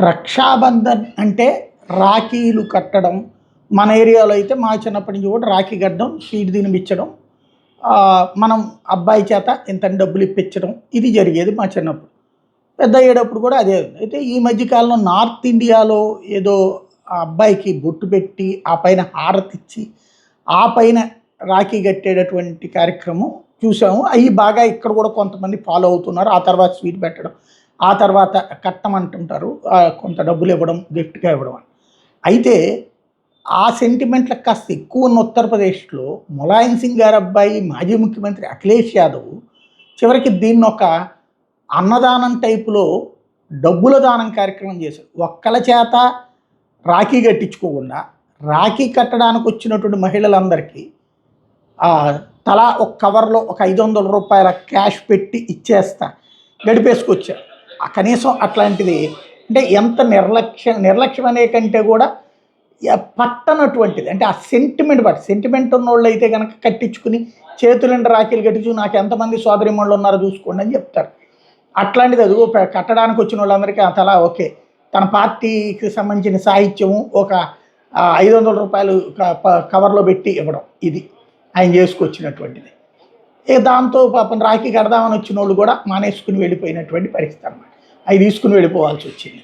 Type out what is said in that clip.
రక్షాబంధన్ అంటే రాఖీలు కట్టడం. మన ఏరియాలో అయితే మా చిన్నప్పటి నుంచి కూడా రాఖీ కట్టడం, స్వీట్ తినిపించడం, మనం అబ్బాయి చేత ఇంత డబ్బులు ఇప్పించడం ఇది జరిగేది మా చిన్నప్పుడు. పెద్ద అయ్యేటప్పుడు కూడా అదే ఉంది. అయితే ఈ మధ్యకాలంలో నార్త్ ఇండియాలో ఏదో ఆ అబ్బాయికి బొట్టు పెట్టి ఆ పైన హారతి ఇచ్చి ఆ పైన రాఖీ కట్టేటటువంటి కార్యక్రమం చూసాము. అవి బాగా ఇక్కడ కూడా కొంతమంది ఫాలో అవుతున్నారు. ఆ తర్వాత స్వీట్ పెట్టడం, ఆ తర్వాత కట్టమంటుంటారు, కొంత డబ్బులు ఇవ్వడం, గిఫ్ట్గా ఇవ్వడం అని. అయితే ఆ సెంటిమెంట్లకు కాస్త ఎక్కువ ఉన్న ఉత్తరప్రదేశ్లో ములాయం సింగ్ గారి అబ్బాయి మాజీ ముఖ్యమంత్రి అఖిలేష్ యాదవ్ చివరికి దీన్ని ఒక అన్నదానం టైపులో డబ్బుల దానం కార్యక్రమం చేశారు. ఒక్కల చేత రాఖీ కట్టించుకోకుండా రాఖీ కట్టడానికి వచ్చినటువంటి మహిళలందరికీ తలా ఒక కవర్లో ఒక 500 రూపాయల క్యాష్ పెట్టి ఇచ్చేస్తా గడిపేసుకొచ్చారు. కనీసం అట్లాంటిది అంటే ఎంత నిర్లక్ష్యం అనే కంటే కూడా పట్టనటువంటిది. అంటే ఆ సెంటిమెంట్ సెంటిమెంట్ ఉన్నోళ్ళు అయితే కనుక కట్టించుకుని చేతులంటే రాఖీలు కట్టించు నాకు ఎంతమంది సోదరిమణులు ఉన్నారో చూసుకోండి అని చెప్తారు. అట్లాంటిది అదిగో కట్టడానికి వచ్చిన వాళ్ళందరికీ తలా ఓకే తన పార్టీకి సంబంధించిన సాహిత్యము ఒక 500 రూపాయలు కవర్లో పెట్టి ఇవ్వడం, ఇది ఆయన చేసుకొచ్చినటువంటిది. దాంతో పాపం రాఖీ కడదామని వచ్చిన వాళ్ళు కూడా మానేసుకుని వెళ్ళిపోయినటువంటి పరిస్థితి అన్నమాట. అవి తీసుకుని వెళ్ళిపోవాల్సి వచ్చింది.